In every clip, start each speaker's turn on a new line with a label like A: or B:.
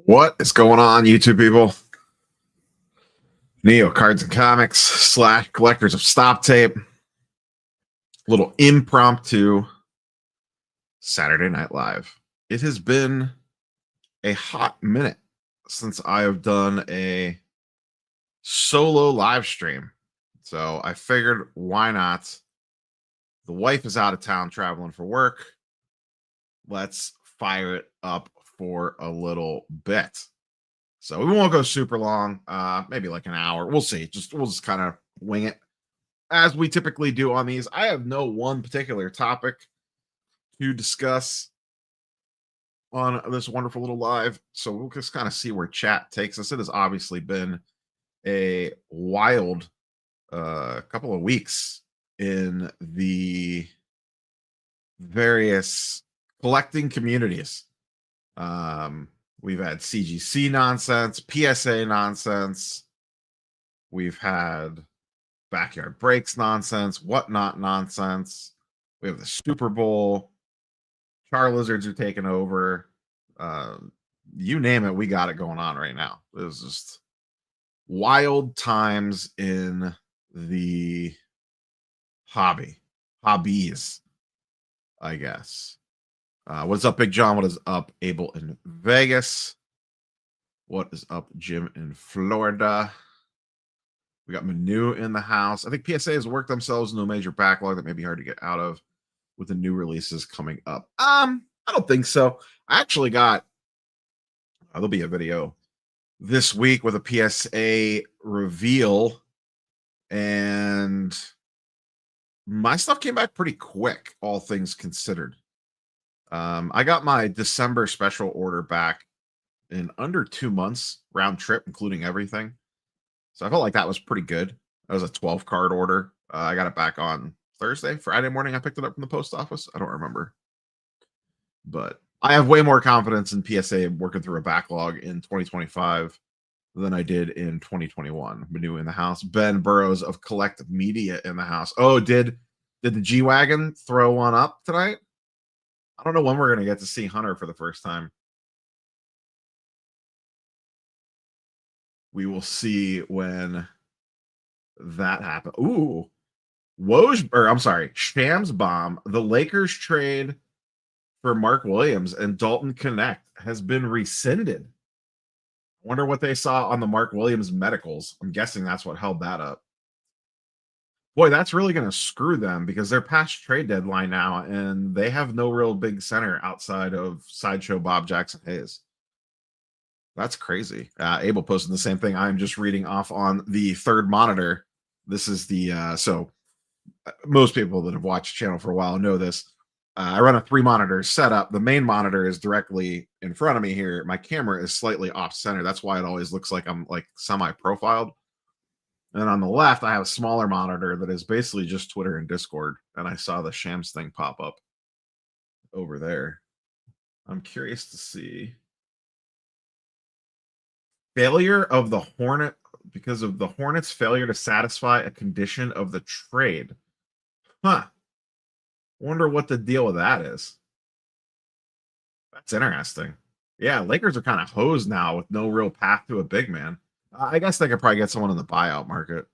A: What is going on, YouTube people? Neo Cards and Comics / Collectors of Stop Tape. Little impromptu Saturday Night Live. It has been a hot minute since I have done a solo live stream. So I figured, why not? The wife is out of town traveling for work. Let's fire it up for a little bit. So we won't go super long, maybe like an hour. We'll see. We'll just kind of wing it as we typically do on these. I have no one particular topic to discuss on this wonderful little live. So we'll just kind of see where chat takes us. It has obviously been a wild couple of weeks in the various collecting communities. We've had CGC nonsense, PSA nonsense. We've had backyard breaks nonsense, whatnot nonsense. We have the Super Bowl. Charlizards are taking over. You name it, we got it going on right now. It was just wild times in the hobbies, I guess. What's up, Big John? What is up, Abel in Vegas? What is up, Jim in Florida? We got Manu in the house. I think PSA has worked themselves into a major backlog that may be hard to get out of with the new releases coming up. I don't think so. I actually got there'll be a video this week with a PSA reveal, and my stuff came back pretty quick, all things considered. I got my December special order back in under 2 months, round trip, including everything. So I felt like that was pretty good. That was a 12 card order. I got it back on Friday morning. I picked it up from the post office. I don't remember. But I have way more confidence in PSA working through a backlog in 2025 than I did in 2021. Manu in the house. Ben Burrows of Collect Media in the house. Oh, did the G-Wagon throw one up tonight? I don't know when we're going to get to see Hunter for the first time. We will see when that happens. Ooh, Shams bomb. The Lakers trade for Mark Williams and Dalton Connect has been rescinded. I wonder what they saw on the Mark Williams medicals. I'm guessing that's what held that up. Boy, that's really going to screw them because they're past trade deadline now, and they have no real big center outside of Sideshow Bob Jackson Hayes. That's crazy. Abel posted the same thing. I'm just reading off on the third monitor. This is the so most people that have watched the channel for a while know this. I run a 3-monitor setup. The main monitor is directly in front of me here. My camera is slightly off center. That's why it always looks like I'm like semi-profiled. And then on the left, I have a smaller monitor that is basically just Twitter and Discord. And I saw the Shams thing pop up over there. I'm curious to see. Failure of the Hornet because of the Hornets' failure to satisfy a condition of the trade. Huh. Wonder what the deal with that is. That's interesting. Yeah, Lakers are kind of hosed now with no real path to a big man. I guess they could probably get someone in the buyout market.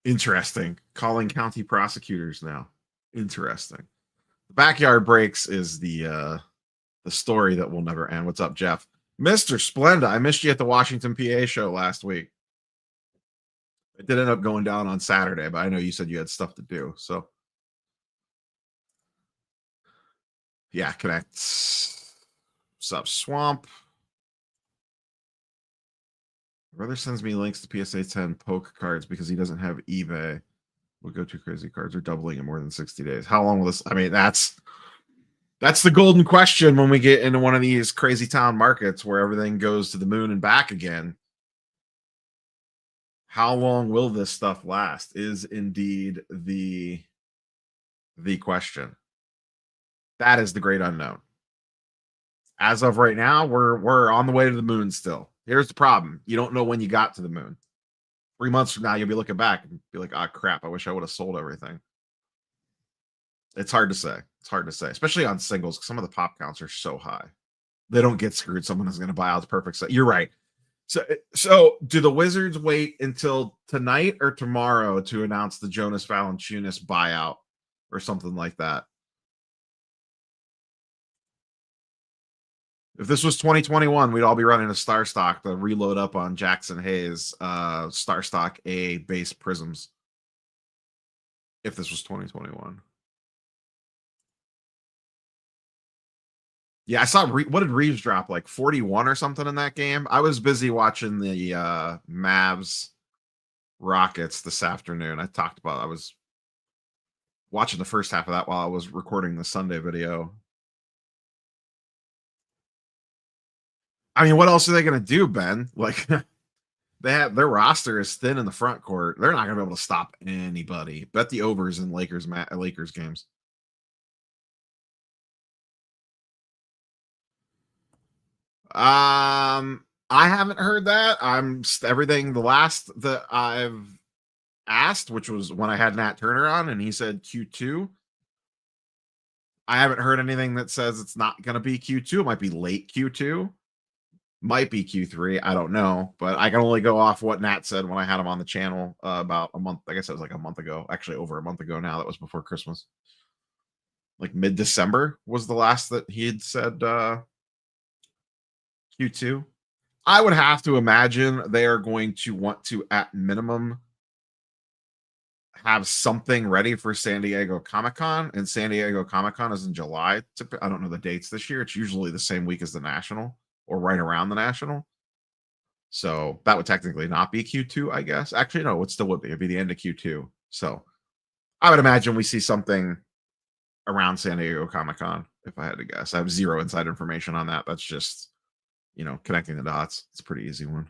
A: Interesting. Calling county prosecutors now. Interesting. The backyard breaks is the story that will never end. What's up, Jeff? Mr. Splenda, I missed you at the Washington PA show last week. It did end up going down on Saturday, but I know you said you had stuff to do. So, yeah, connect. What's up, Swamp? Brother sends me links to PSA 10 poke cards because he doesn't have eBay. We'll go too crazy cards are doubling in more than 60 days. How long will this? I mean, that's the golden question when we get into one of these crazy town markets where everything goes to the moon and back again. How long will this stuff last is indeed the question. That is the great unknown. As of right now, we're on the way to the moon still. Here's the problem. You don't know when you got to the moon. 3 months from now, you'll be looking back and be like, "Ah, crap, I wish I would have sold everything." It's hard to say. It's hard to say, especially on singles, 'cause some of the pop counts are so high. They don't get screwed. Someone is gonna buy out the perfect set. You're right. So do the Wizards wait until tonight or tomorrow to announce the Jonas Valanciunas buyout or something like that? If this was 2021, we'd all be running a Star Stock to reload up on Jackson Hayes Star Stock A base prisms. If this was 2021. Yeah, I saw what did Reeves drop, like 41 or something in that game? I was busy watching the Mavs Rockets this afternoon. I was watching the first half of that while I was recording the Sunday video. I mean, what else are they going to do, Ben? Like they have their roster is thin in the front court. They're not going to be able to stop anybody. Bet the overs in Lakers games. I haven't heard that. Everything the last that I've asked, which was when I had Nat Turner on, and he said Q2. I haven't heard anything that says it's not going to be Q2. It might be late Q2, might be Q3. I don't know, but I can only go off what Nat said when I had him on the channel about a month. I guess it was like a month ago, actually over a month ago now. That was before Christmas. Like mid-December was the last that he had said Q2. I would have to imagine they are going to want to, at minimum, have something ready for San Diego Comic-Con, and San Diego Comic-Con is in July. I don't know the dates this year. It's usually the same week as the National or right around the National. So that would technically not be Q2, I guess. Actually, no, it still would be. It'd be the end of Q2. So I would imagine we see something around San Diego Comic-Con, if I had to guess. I have zero inside information on that. That's just, connecting the dots. It's a pretty easy one.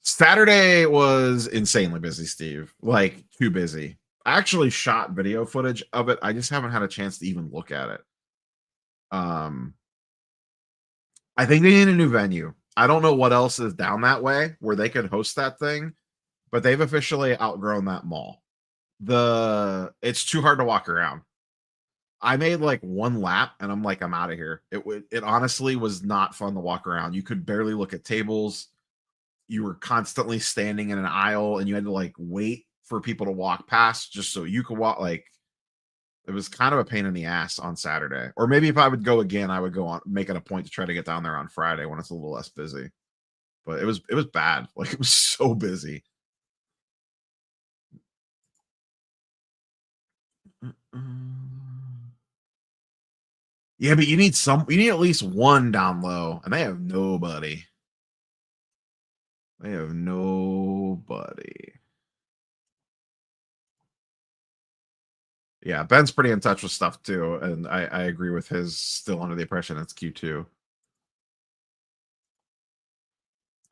A: Saturday was insanely busy, Steve. Like, too busy. I actually shot video footage of it. I just haven't had a chance to even look at it. I think they need a new venue. I don't know what else is down that way where they could host that thing, but they've officially outgrown that mall. It's too hard to walk around. I made like one lap and I'm like, I'm out of here. It honestly was not fun to walk around. You could barely look at tables. You were constantly standing in an aisle and you had to like wait for people to walk past just so you could walk. Like, it was kind of a pain in the ass on Saturday. Or maybe if I would go again, I would go on, make it a point to try to get down there on Friday when it's a little less busy. But it was bad. Like, it was so busy. Yeah, but you need at least one down low, and they have nobody. They have nobody. Yeah, Ben's pretty in touch with stuff too, and I agree with his still under the impression it's Q2.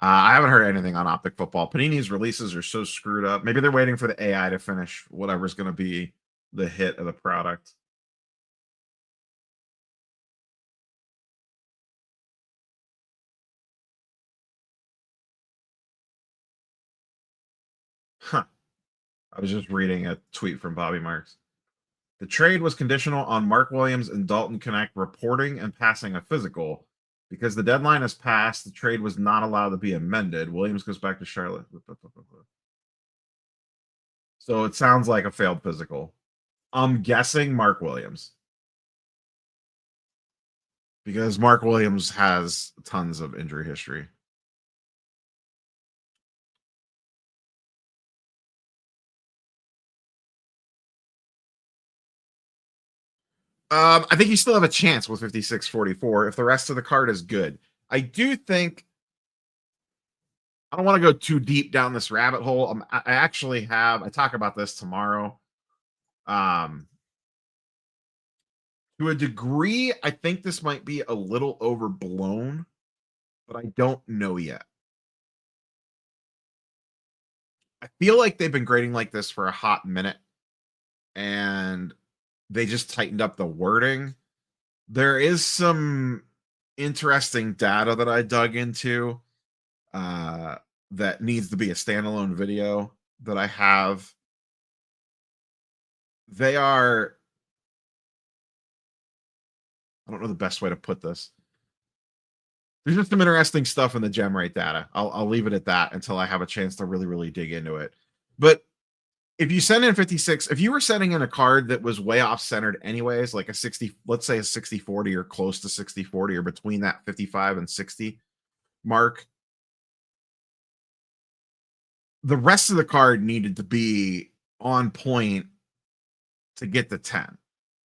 A: I haven't heard anything on Optic Football. Panini's releases are so screwed up. Maybe they're waiting for the AI to finish whatever's going to be the hit of the product. Huh. I was just reading a tweet from Bobby Marks. The trade was conditional on Mark Williams and Dalton Connect reporting and passing a physical. Because the deadline has passed, the trade was not allowed to be amended. Williams goes back to Charlotte. So it sounds like a failed physical. I'm guessing Mark Williams. Because Mark Williams has tons of injury history. I think you still have a chance with 56-44 if the rest of the card is good. I do think I don't want to go too deep down this rabbit hole. I talk about this tomorrow. To a degree, I think this might be a little overblown, but I don't know yet. I feel like they've been grading like this for a hot minute, and they just tightened up the wording. There is some interesting data that I dug into that needs to be a standalone video that I have. They are, I don't know the best way to put this. There's just some interesting stuff in the gem rate data. I'll leave it at that until I have a chance to really dig into it. But if you send in 56, if you were sending in a card that was way off centered anyways, like a 60, let's say a 60-40 or close to 60-40 or between that 55 and 60 mark, the rest of the card needed to be on point to get the 10,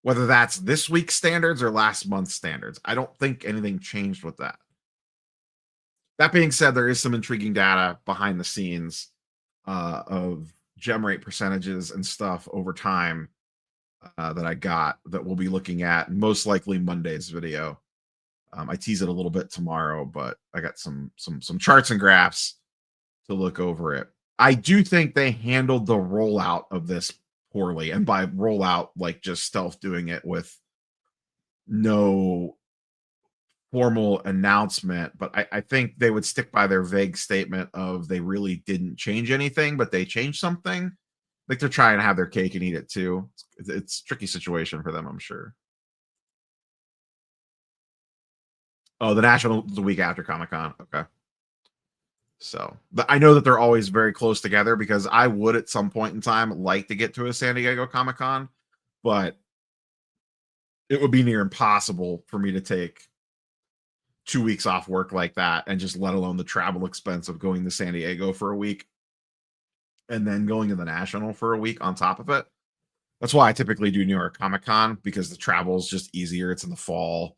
A: whether that's this week's standards or last month's standards. I don't think anything changed with that. That being said, there is some intriguing data behind the scenes of gem rate percentages and stuff over time that I got that we'll be looking at most likely Monday's video. I tease it a little bit tomorrow, but I got some charts and graphs to look over it. I do think they handled the rollout of this poorly, and by rollout, like just stealth doing it with no formal announcement. But I think they would stick by their vague statement of they really didn't change anything, but they changed something. Like they're trying to have their cake and eat it too. It's a tricky situation for them, I'm sure. Oh, the National the week after Comic-Con. Okay. So, but I know that they're always very close together because I would at some point in time like to get to a San Diego Comic-Con, but it would be near impossible for me to take 2 weeks off work like that and just let alone the travel expense of going to San Diego for a week and then going to the National for a week on top of it. That's why I typically do New York Comic-Con, because the travel is just easier. It's in the fall.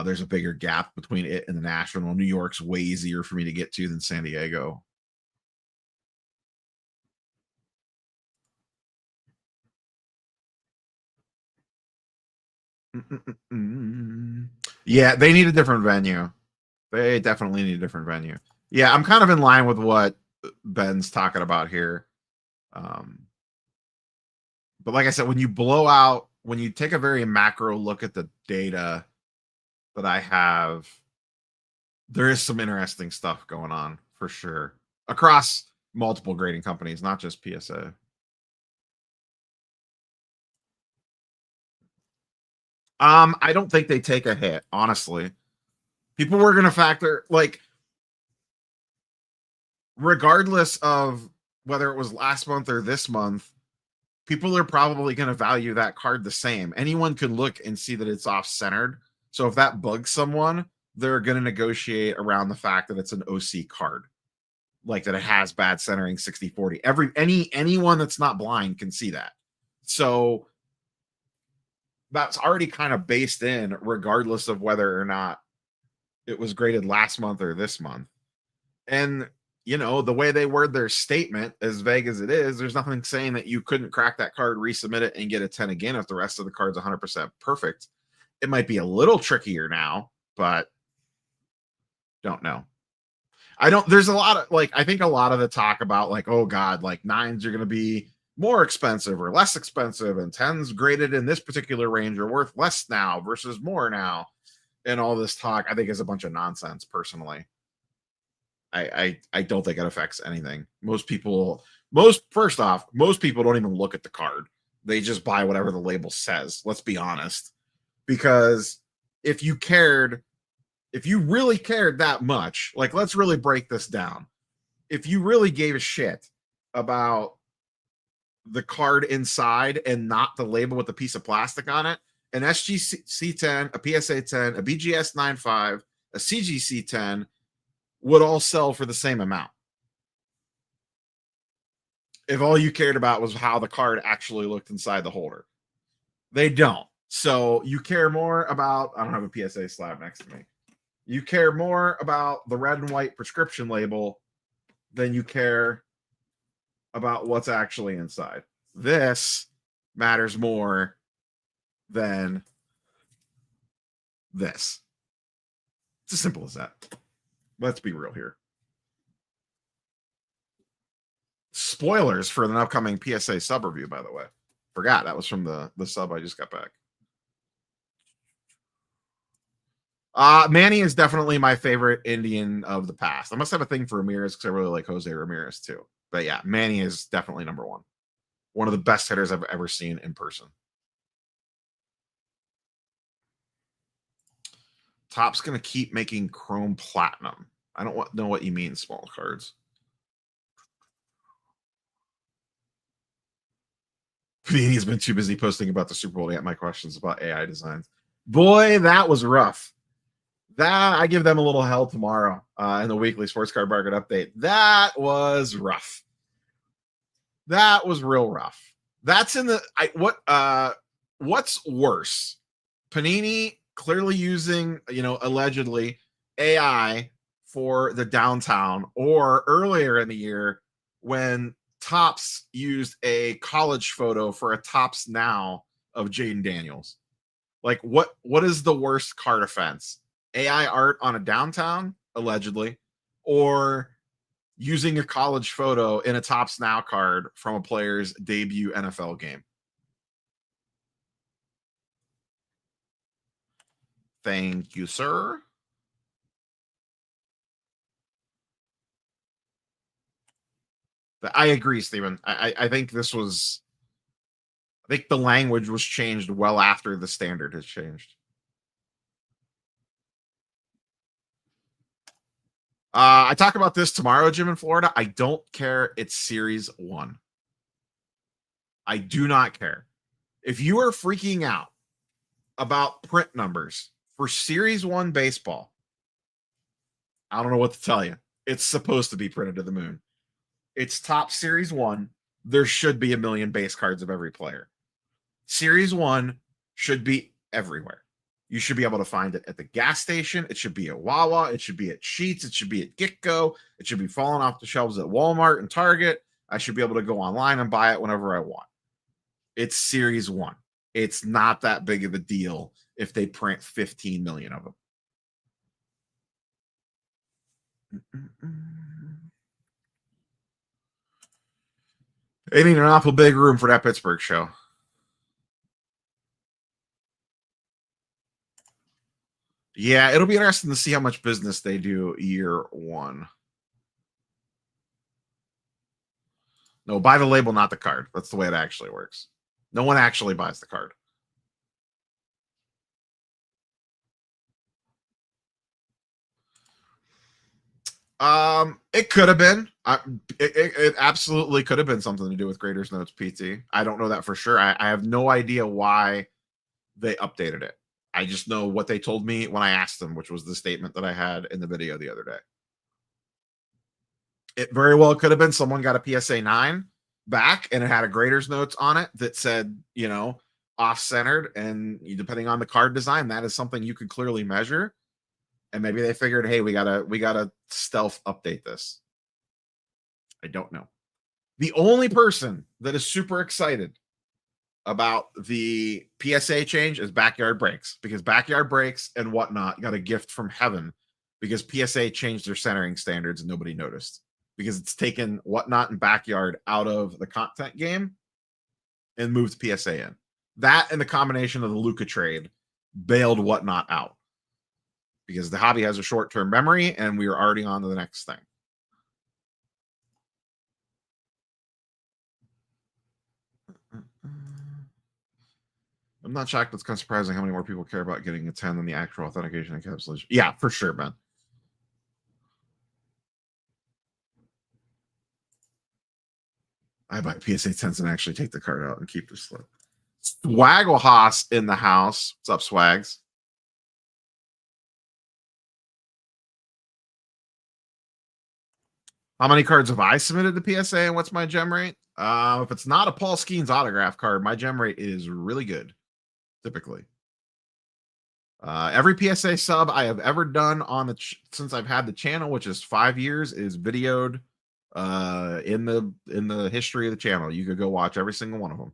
A: There's a bigger gap between it and the National. New York's way easier for me to get to than San Diego. Yeah, they need a different venue. They definitely need a different venue. Yeah, I'm kind of in line with what Ben's talking about here. But like I said, when you blow out, when you take a very macro look at the data that I have, there is some interesting stuff going on for sure across multiple grading companies, not just PSA. I don't think they take a hit, honestly. People were going to factor, like, regardless of whether it was last month or this month, people are probably going to value that card the same. Anyone could look and see that it's off centered. So if that bugs someone, they're going to negotiate around the fact that it's an OC card, like that it has bad centering 60-40. Anyone that's not blind can see that. So that's already kind of based in, regardless of whether or not it was graded last month or this month. And you know, the way they word their statement, as vague as it is, there's nothing saying that you couldn't crack that card, resubmit it, and get a 10 again if the rest of the card's 100% perfect. It might be a little trickier now, but don't know. There's a lot of, like, I think a lot of the talk about, like, oh God, like 9s are going to be more expensive or less expensive, and 10s graded in this particular range are worth less now versus more now. And all this talk, I think, is a bunch of nonsense, personally. I don't think it affects anything. Most people don't even look at the card. They just buy whatever the label says. Let's be honest. Because if you really cared that much, like, let's really break this down. If you really gave a shit about the card inside and not the label with a piece of plastic on it, an SGC 10, a PSA 10, a BGS 9.5, a CGC 10 would all sell for the same amount if all you cared about was how the card actually looked inside the holder. They don't. So you care more about, I don't have a PSA slab next to me. You care more about the red and white prescription label than you care about what's actually inside. This matters more than this. It's as simple as that. Let's be real here. Spoilers for an upcoming PSA sub review, by the way. Forgot that was from the sub I just got back. Manny is definitely my favorite Indian of the past. I must have a thing for Ramirez because I really like Jose Ramirez too. But yeah, Manny is definitely number one. One of the best hitters I've ever seen in person. Top's going to keep making Chrome Platinum. I don't know what you mean, small cards. Panini's been too busy posting about the Super Bowl to get my questions about AI designs. Boy, that was rough. That I give them a little hell tomorrow in the weekly sports card market update. That was rough. That was real rough. That's in the what's worse? Panini clearly using, allegedly AI for the downtown, or earlier in the year when Topps used a college photo for a Topps Now of Jaden Daniels. Like what is the worst card offense? AI art on a downtown, allegedly, or using a college photo in a Topps Now card from a player's debut NFL game? Thank you, sir. I agree, Stephen. I think I think the language was changed well after the standard has changed. I talk about this tomorrow, Jim, in Florida. I don't care. It's Series 1. I do not care. If you are freaking out about print numbers for Series 1 baseball, I don't know what to tell you. It's supposed to be printed to the moon. It's Topps Series 1. There should be a million base cards of every player. Series 1 should be everywhere. You should be able to find it at the gas station. It should be at Wawa. It should be at Sheetz. It should be at Gitco. It should be falling off the shelves at Walmart and Target. I should be able to go online and buy it whenever I want. It's Series 1. It's not that big of a deal if they print 15 million of them. They need an awful big room for that Pittsburgh show. Yeah, it'll be interesting to see how much business they do year one. No, buy the label, not the card. That's the way it actually works. No one actually buys the card. It could have been. It absolutely could have been something to do with Graders Notes PT. I don't know that for sure. I have no idea why they updated it. I just know what they told me when I asked them, which was the statement that I had in the video the other day. It very well could have been someone got a PSA 9 back and it had a Graders Notes on it that said, off-centered, and depending on the card design, that is something you could clearly measure. And maybe they figured, hey, we gotta stealth update this. I don't know. The only person that is super excited about the PSA change is Backyard Breaks, because Backyard Breaks and Whatnot got a gift from heaven because PSA changed their centering standards and nobody noticed, because it's taken Whatnot and Backyard out of the content game and moved PSA in. That and the combination of the Luka trade bailed Whatnot out, because the hobby has a short-term memory and we are already on to the next thing. I'm not shocked. It's kind of surprising how many more people care about getting a 10 than the actual authentication encapsulation. Yeah, for sure, man. I buy PSA 10s and actually take the card out and keep the slip. Swaggle in the house. What's up, Swags? How many cards have I submitted to PSA and what's my gem rate? If it's not a Paul Skeens autograph card, my gem rate is really good, typically. Every PSA sub I have ever done on since I've had the channel, which is 5 years, is videoed in the history of the channel. You could go watch every single one of them.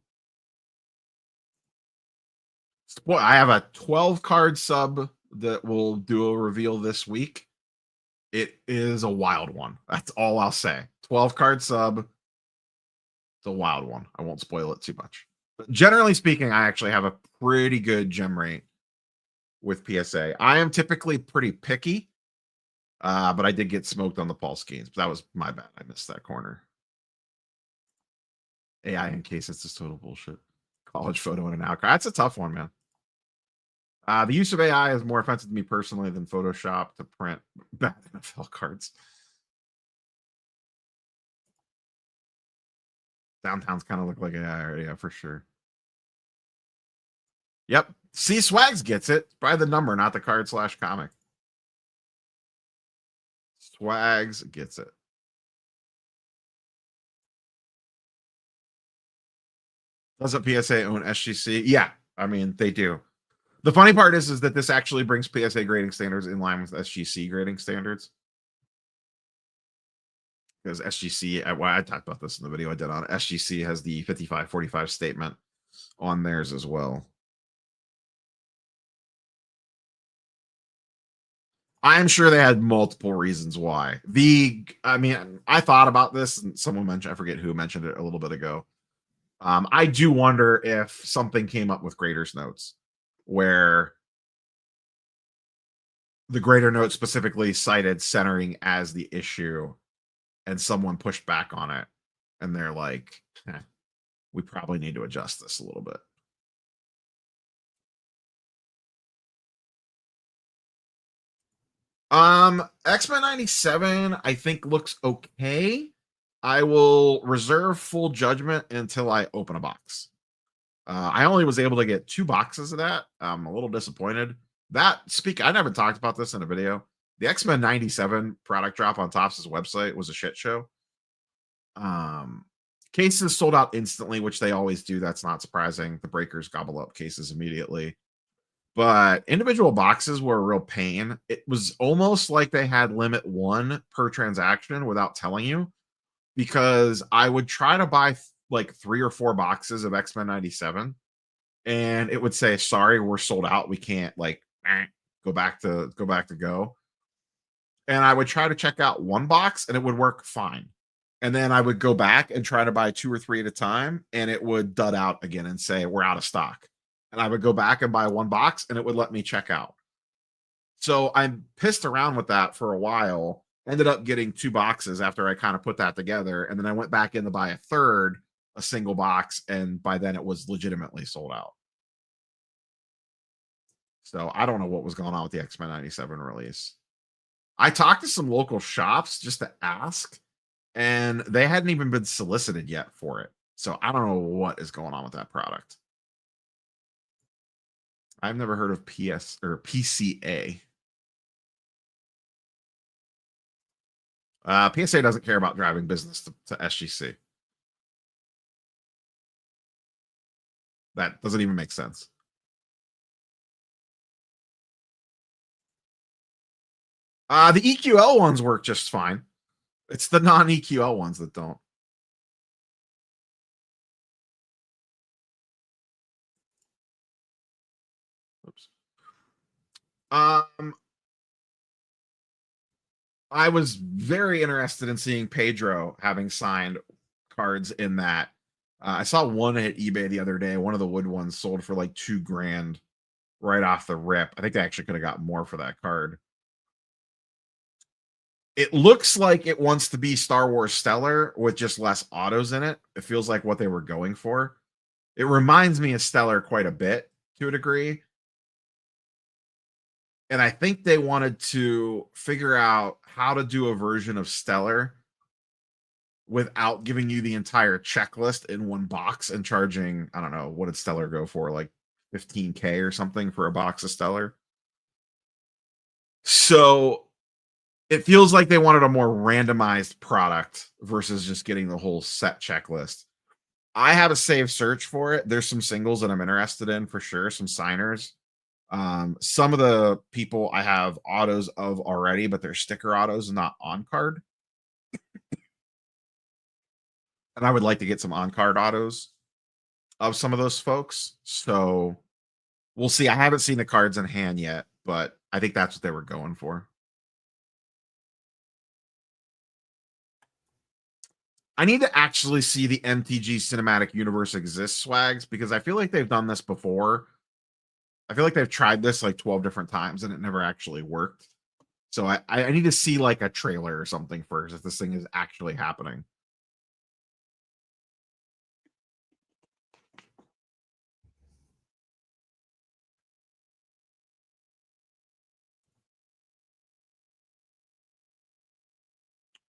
A: I have a 12 card sub that will do a reveal this week. It is a wild one. That's all I'll say. 12 card sub. It's a wild one. I won't spoil it too much. But generally speaking, I actually have a pretty good gem rate with PSA. I am typically pretty picky, but I did get smoked on the Paul Skeens. That was my bad. I missed that corner. AI in case it's just total bullshit. College photo and an outcry. That's a tough one, man. The use of AI is more offensive to me personally than Photoshop to print bad NFL cards. Downtowns kind of look like AI already, yeah, for sure. Yep. See, Swags gets it. By the number, not the card / comic. Swags gets it. Doesn't PSA own SGC? Yeah, I mean, they do. The funny part is that this actually brings PSA grading standards in line with SGC grading standards. Because SGC, I talked about this in the video I did on it. SGC has the 5545 statement on theirs as well. I'm sure they had multiple reasons why. I mean, I thought about this, and someone mentioned, I forget who mentioned it a little bit ago. I do wonder if something came up with graders notes where the grader note specifically cited centering as the issue, and someone pushed back on it, and they're like, we probably need to adjust this a little bit. X-Men 97, I think looks okay. I will reserve full judgment until I open a box. I only was able to get 2 boxes of that. I'm a little disappointed. I never talked about this in a video. The X-Men 97 product drop on Topps' website was a shit show. Cases sold out instantly, which they always do. That's not surprising. The breakers gobble up cases immediately. But individual boxes were a real pain. It was almost like they had limit 1 per transaction without telling you, because I would try to buy like 3 or 4 boxes of X-Men 97, and it would say, sorry, we're sold out. We can't go back to go. And I would try to check out 1 box and it would work fine. And then I would go back and try to buy 2 or 3 at a time, and it would dud out again and say, we're out of stock. And I would go back and buy 1 box and it would let me check out. So I pissed around with that for a while, ended up getting 2 boxes after I kind of put that together. And then I went back in to buy a single box. And by then it was legitimately sold out. So I don't know what was going on with the X-Men 97 release. I talked to some local shops just to ask, and they hadn't even been solicited yet for it. So I don't know what is going on with that product. I've never heard of PCA. PSA doesn't care about driving business to SGC. That doesn't even make sense. The EQL ones work just fine. It's the non-EQL ones that don't. Oops. I was very interested in seeing Pedro having signed cards in that. I saw one at eBay the other day. One of the wood ones sold for like $2,000 right off the rip. I think they actually could have got more for that card. It looks like it wants to be Star Wars Stellar with just less autos in it. It feels like what they were going for. It reminds me of Stellar quite a bit to a degree. And I think they wanted to figure out how to do a version of Stellar without giving you the entire checklist in 1 box and charging, I don't know, what did Stellar go for? Like $15K or something for a box of Stellar. So it feels like they wanted a more randomized product versus just getting the whole set checklist. I have a save search for it. There's some singles that I'm interested in for sure, some signers. Some of the people I have autos of already, but they're sticker autos, not on card. And I would like to get some on card autos of some of those folks. So we'll see. I haven't seen the cards in hand yet, but I think that's what they were going for. I need to actually see the MTG Cinematic Universe Exists swags, because I feel like they've done this before. I feel like they've tried this like 12 different times and it never actually worked. So I need to see like a trailer or something first if this thing is actually happening.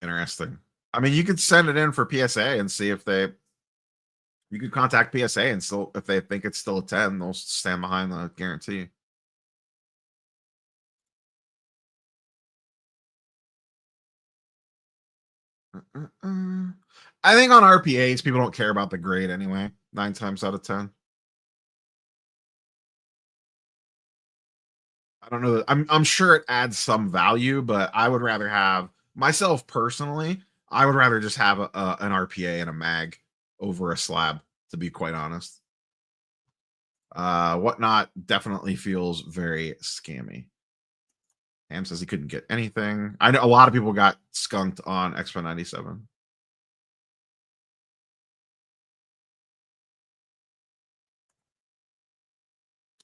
A: Interesting. I mean, you could send it in for PSA and see if they. You could contact PSA and still, if they think it's still a 10, they'll stand behind the guarantee. I think on RPAs, people don't care about the grade anyway. 9 times out of 10. I don't know. I'm sure it adds some value, but I would rather have myself personally. I would rather just have an RPA and a mag over a slab. To be quite honest, whatnot definitely feels very scammy. Ham says he couldn't get anything. I know a lot of people got skunked on Expo 97.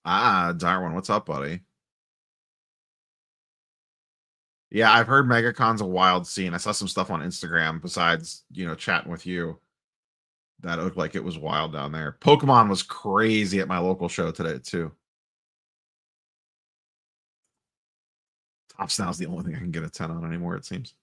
A: Darwin, what's up, buddy? Yeah, I've heard MegaCon's a wild scene. I saw some stuff on Instagram besides, chatting with you. That looked like it was wild down there. Pokemon was crazy at my local show today, too. Top Snow's the only thing I can get a 10 on anymore, it seems.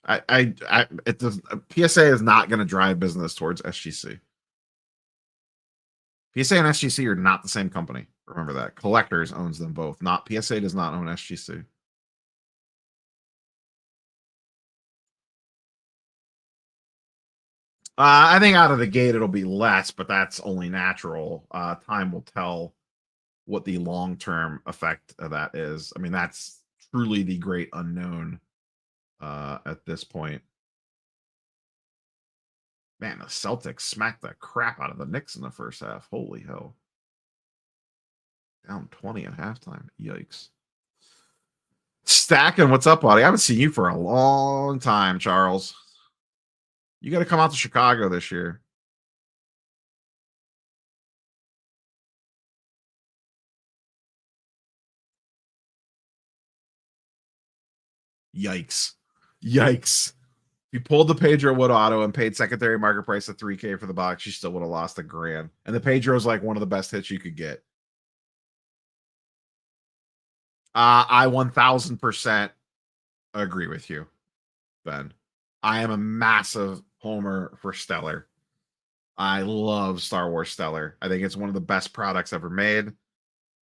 A: It does. PSA is not going to drive business towards SGC. PSA and SGC are not the same company. Remember that. Collectors owns them both. Not PSA does not own SGC. I think out of the gate it'll be less, but that's only natural. Time will tell what the long-term effect of that is. I mean, that's truly the great unknown at this point. Man, the Celtics smacked the crap out of the Knicks in the first half. Holy hell. Down 20 at halftime. Yikes. Stacking, what's up, buddy? I haven't seen you for a long time, Charles. You got to come out to Chicago this year. Yikes. Yikes. If you pulled the Pedro Wood auto and paid secondary market price of $3K for the box, you still would have lost $1,000. And the Pedro is like one of the best hits you could get. I 1000% agree with you, Ben. I am a massive homer for Stellar. I love Star Wars Stellar. I think it's one of the best products ever made.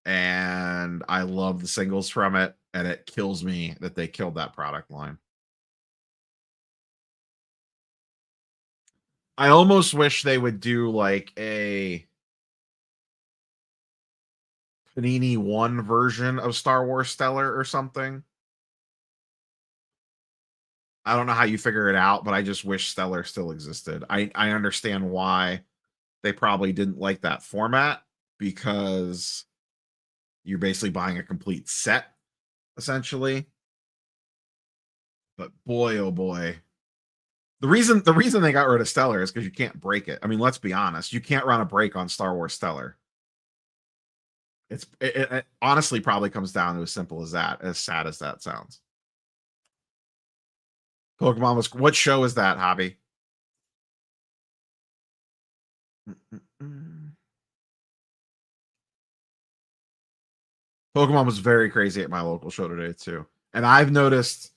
A: And I love the singles from it. And it kills me that they killed that product line. I almost wish they would do like a Panini 1 version of Star Wars Stellar or something. I don't know how you figure it out, but I just wish Stellar still existed. I understand why they probably didn't like that format because you're basically buying a complete set, essentially. But boy, oh boy. The reason they got rid of Stellar is because you can't break it. I mean, let's be honest. You can't run a break on Star Wars Stellar. It honestly probably comes down to as simple as that, as sad as that sounds. Pokemon was what show is that, Hobby? Pokemon was very crazy at my local show today too. And I've noticed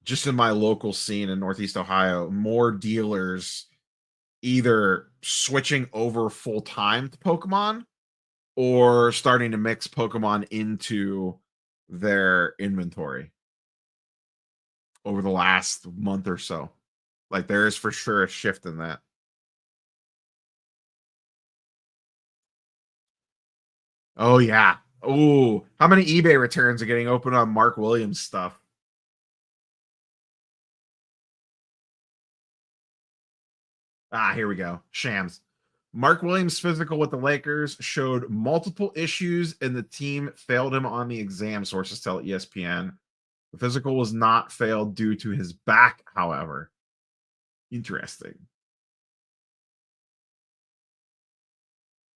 A: just in my local scene in Northeast Ohio, more dealers either switching over full time to Pokemon or starting to mix Pokemon into their inventory over the last month or so. Like there is for sure a shift in that. Oh yeah. Oh, how many eBay returns are getting opened on Mark Williams stuff? Here we go. Shams. Mark Williams' physical with the Lakers showed multiple issues, and the team failed him on the exam, sources tell ESPN. The physical was not failed due to his back, however. Interesting.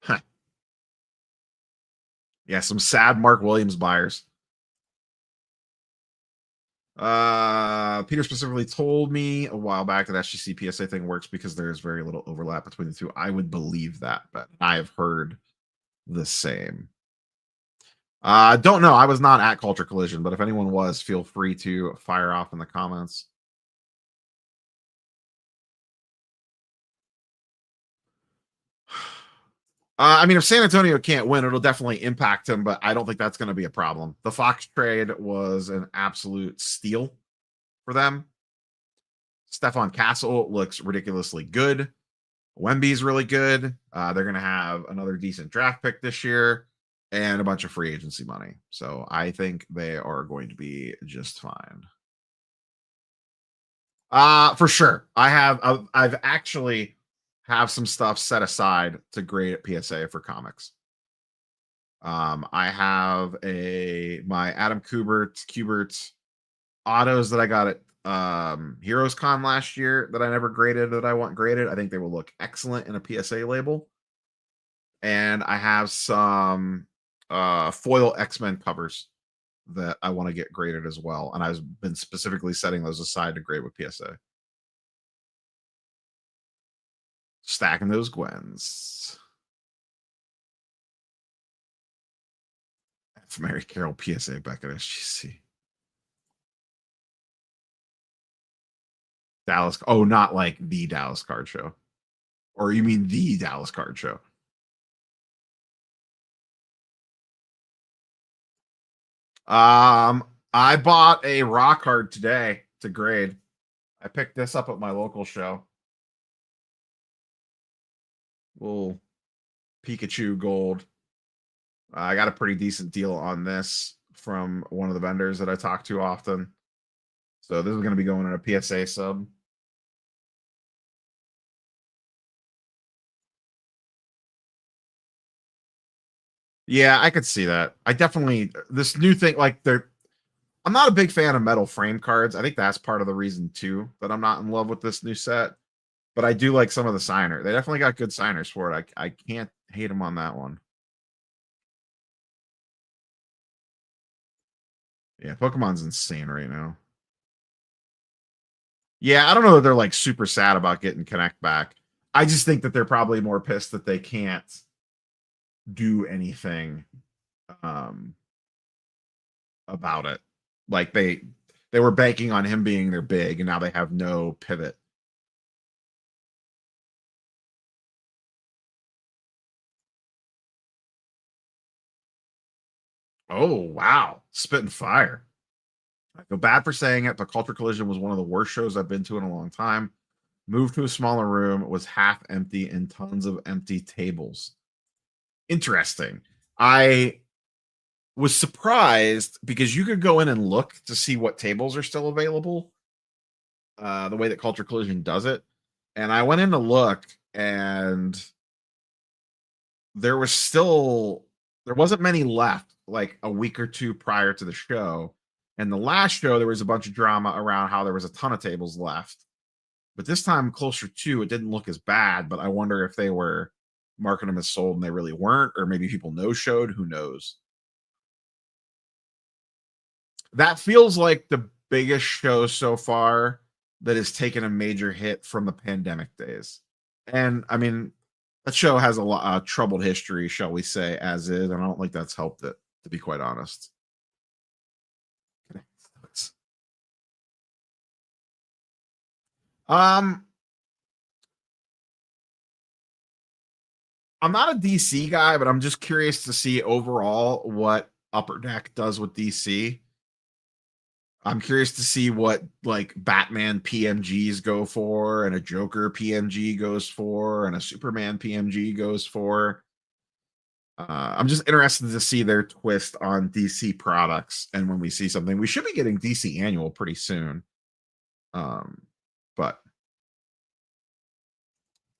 A: Huh. Yeah, some sad Mark Williams buyers. Peter specifically told me a while back that SGC PSA thing works because there's very little overlap between the two. I would believe that, but I have heard the same. Don't know. I was not at Culture Collision, but if anyone was, feel free to fire off in the comments. I mean, if San Antonio can't win, it'll definitely impact him, but I don't think that's going to be a problem. The Fox trade was an absolute steal for them. Stephon Castle looks ridiculously good. Wemby's really good. They're going to have another decent draft pick this year and a bunch of free agency money. So I think they are going to be just fine. For sure. I've actually have some stuff set aside to grade at PSA for comics. I have my Adam Kubert autos that I got at Heroes Con last year that I never graded that I want graded. I think they will look excellent in a PSA label. And I have some foil X-Men covers that I want to get graded as well. And I've been specifically setting those aside to grade with PSA. Stacking those Gwens. F. Mary Carroll PSA back at SGC. Dallas. Oh, not like the Dallas card show. Or you mean the Dallas card show? I bought a raw card today to grade. I picked this up at my local show. Little Pikachu gold. I got a pretty decent deal on this from one of the vendors that I talk to often. So this is going to be going in a PSA sub. Yeah, I could see that. I definitely this new thing like I'm not a big fan of metal frame cards. I think that's part of the reason too that I'm not in love with this new set. But I do like some of the signer. They definitely got good signers for it. I can't hate them on that one. Yeah, Pokemon's insane right now. Yeah, I don't know that they're like super sad about getting Connect back. I just think that they're probably more pissed that they can't do anything um about it. Like they were banking on him being their big and now they have no pivot. Oh, wow. Spitting fire. I feel bad for saying it, but Culture Collision was one of the worst shows I've been to in a long time. Moved to a smaller room, was half empty, and tons of empty tables. Interesting. I was surprised because you could go in and look to see what tables are still available. The way that Culture Collision does it. And I went in to look, and there wasn't many left like a week or two prior to the show. And the last show, there was a bunch of drama around how there was a ton of tables left. But this time, closer to, it didn't look as bad. But I wonder if they were marking them as sold and they really weren't, or maybe people no-showed. Who knows? That feels like the biggest show so far that has taken a major hit from the pandemic days. And I mean, that show has a lot troubled history, shall we say, as is, and I don't think that's helped it, to be quite honest. Um, I'm not a DC guy, but I'm just curious to see overall what Upper Deck does with DC. I'm curious to see what like Batman PMGs go for, and a Joker PMG goes for, and a Superman PMG goes for. I'm just interested to see their twist on DC products, and when we see something, we should be getting DC Annual pretty soon. But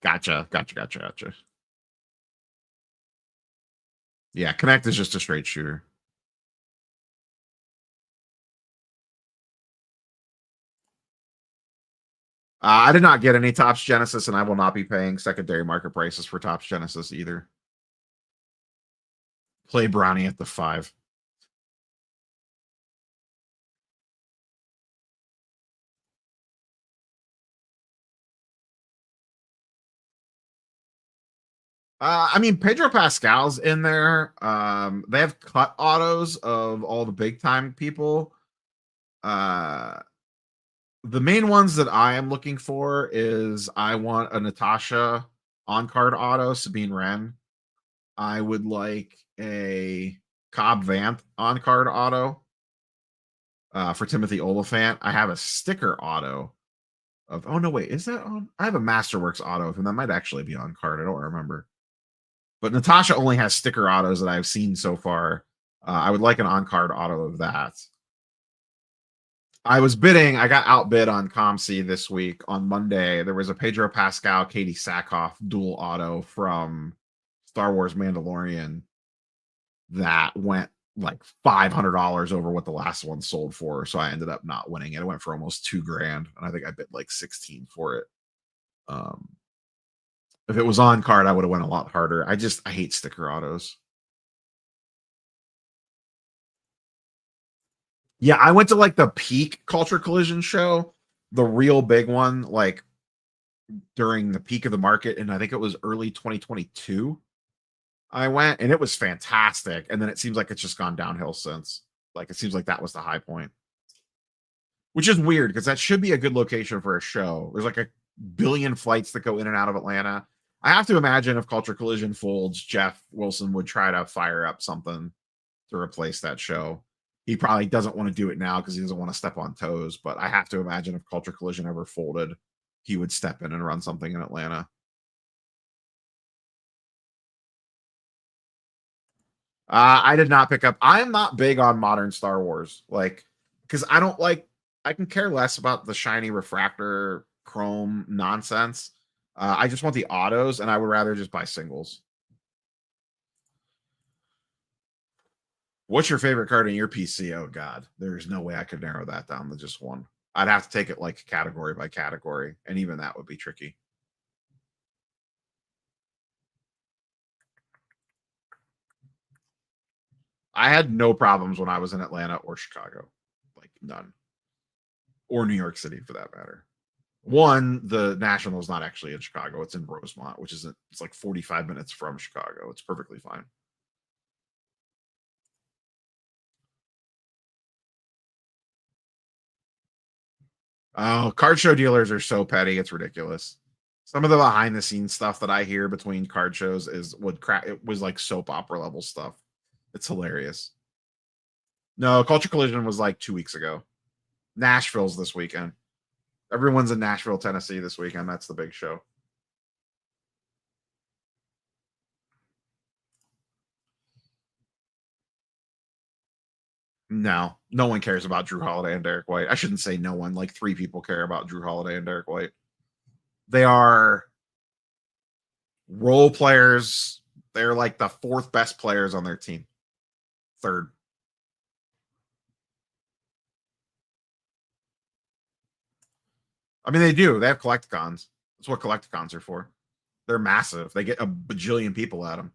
A: gotcha. Yeah, Connect is just a straight shooter. I did not get any Topps Genesis, and I will not be paying secondary market prices for Topps Genesis either. Play Brownie at the 5. I mean, Pedro Pascal's in there. They have cut autos of all the big time people. Uh, the main ones that I am looking for is I want a Natasha on card auto, Sabine Wren. I would like a Cobb Vanth on card auto for Timothy Oliphant. I have a sticker auto of, oh no, wait, is that on? I have a Masterworks auto of him. That might actually be on card. I don't remember. But Natasha only has sticker autos that I've seen so far. I would like an on card auto of that. I was bidding. I got outbid on ComC this week on Monday. There was a Pedro Pascal, Katie Sackhoff dual auto from Star Wars Mandalorian that went like $500 over what the last one sold for. So I ended up not winning it. It went for almost $2,000, and I think I bid like 16 for it. If it was on card, I would have went a lot harder. I hate sticker autos. Yeah, I went to like the peak Culture Collision show, the real big one, like during the peak of the market, and I think it was early 2022. I went and it was fantastic. And then it seems like it's just gone downhill since. Like it seems like that was the high point. Which is weird because that should be a good location for a show. There's like a billion flights that go in and out of Atlanta. I have to imagine if Culture Collision folds, Jeff Wilson would try to fire up something to replace that show. He probably doesn't want to do it now because he doesn't want to step on toes. But I have to imagine if Culture Collision ever folded, he would step in and run something in Atlanta. I did not pick up. I am not big on modern Star Wars, like because I don't like. I can care less about the shiny refractor chrome nonsense. I just want the autos, and I would rather just buy singles. What's your favorite card in your PC? Oh God, there's no way I could narrow that down to just one. I'd have to take it like category by category, and even that would be tricky. I had no problems when I was in Atlanta or Chicago, like none, or New York City for that matter. One, the National is not actually in Chicago; it's in Rosemont, which is it's like 45 minutes from Chicago. It's perfectly fine. Oh, card show dealers are so petty; it's ridiculous. Some of the behind the scenes stuff that I hear between card shows is would crack. It was like soap opera level stuff. It's hilarious. No, Culture Collision was like 2 weeks ago. Nashville's this weekend. Everyone's in Nashville, Tennessee this weekend. That's the big show. No, no one cares about Drew Holiday and Derek White. I shouldn't say no one. Like 3 people care about Drew Holiday and Derek White. They are role players. They're like the 4th best players on their team. 3rd. I mean, they do. They have collecticons. That's what collecticons are for. They're massive. They get a bajillion people at them.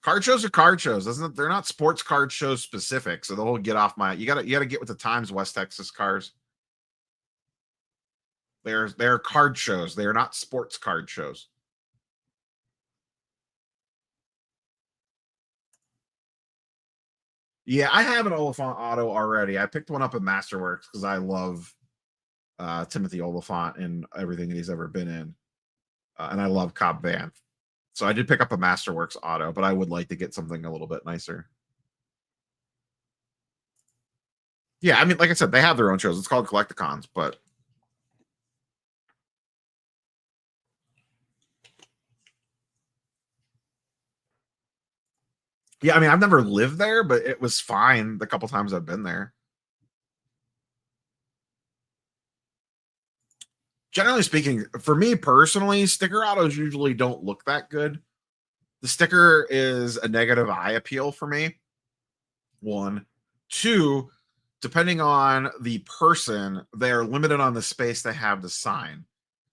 A: Card shows are card shows, isn't it? They're not sports card shows specific, so they'll get off my. You gotta get with the times, West Texas cars. They're card shows. They are not sports card shows. Yeah, I have an Oliphant auto already. I picked one up at Masterworks because I love Timothy Oliphant and everything that he's ever been in, and I love Cobb Vanth. So I did pick up a Masterworks auto, but I would like to get something a little bit nicer. Yeah, I mean, like I said, they have their own shows. It's called Collecticons, but yeah, I mean, I've never lived there, but it was fine the couple times I've been there. Generally speaking, for me personally, sticker autos usually don't look that good. The sticker is a negative eye appeal for me. One. Two, depending on the person, they're limited on the space they have to sign.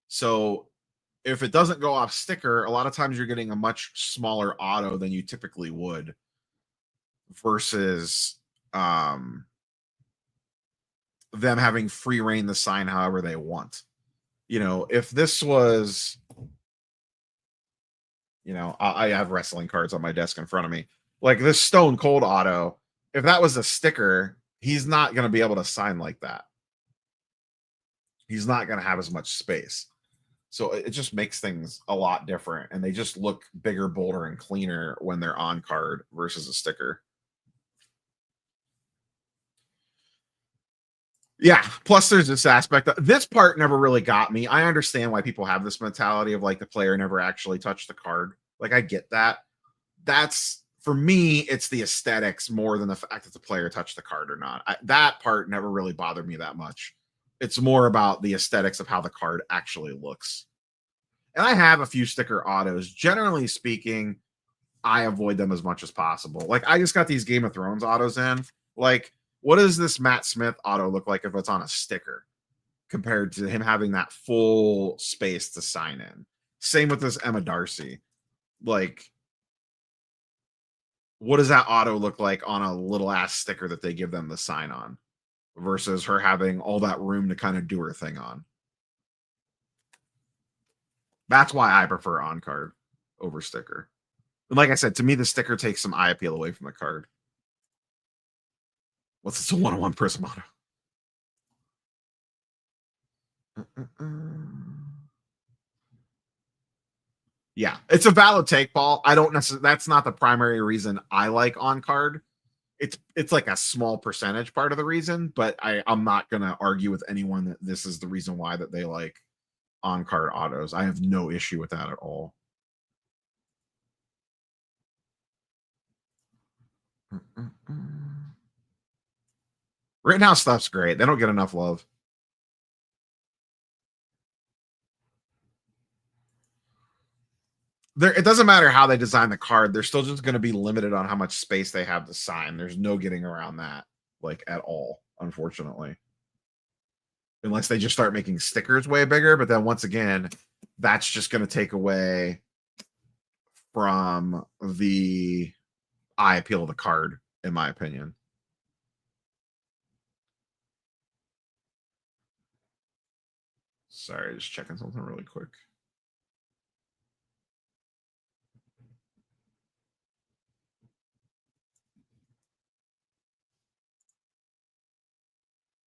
A: So if it doesn't go off sticker, a lot of times you're getting a much smaller auto than you typically would versus them having free reign to sign however they want. You know, if this was, you know, I have wrestling cards on my desk in front of me, like this Stone Cold auto, if that was a sticker, he's not going to be able to sign like that. He's not going to have as much space. So it just makes things a lot different, and they just look bigger, bolder, and cleaner when they're on card versus a sticker. Yeah. Plus, there's this aspect. This part never really got me. I understand why people have this mentality of like the player never actually touched the card. Like, I get that. That's for me, it's the aesthetics more than the fact that the player touched the card or not. That part never really bothered me that much. It's more about the aesthetics of how the card actually looks. And I have a few sticker autos. Generally speaking, I avoid them as much as possible. Like, I just got these Game of Thrones autos in. Like, what does this Matt Smith auto look like if it's on a sticker compared to him having that full space to sign in? Same with this Emma Darcy. Like, what does that auto look like on a little ass sticker that they give them to sign on versus her having all that room to kind of do her thing on? That's why I prefer on card over sticker. And like I said, to me, the sticker takes some eye appeal away from the card. What's this, a 1-on-1 Prism auto? Yeah, it's a valid take, Paul. I don't necessarily, that's not the primary reason I like on card. It's like a small percentage part of the reason, but I'm not gonna argue with anyone that this is the reason why that they like on card autos. I have no issue with that at all. Rittenhouse stuff's great. They don't get enough love. It doesn't matter how they design the card. They're still just going to be limited on how much space they have to sign. There's no getting around that, like, at all, unfortunately. Unless they just start making stickers way bigger. But then once again, that's just going to take away from the eye appeal of the card, in my opinion. Sorry, just checking something really quick.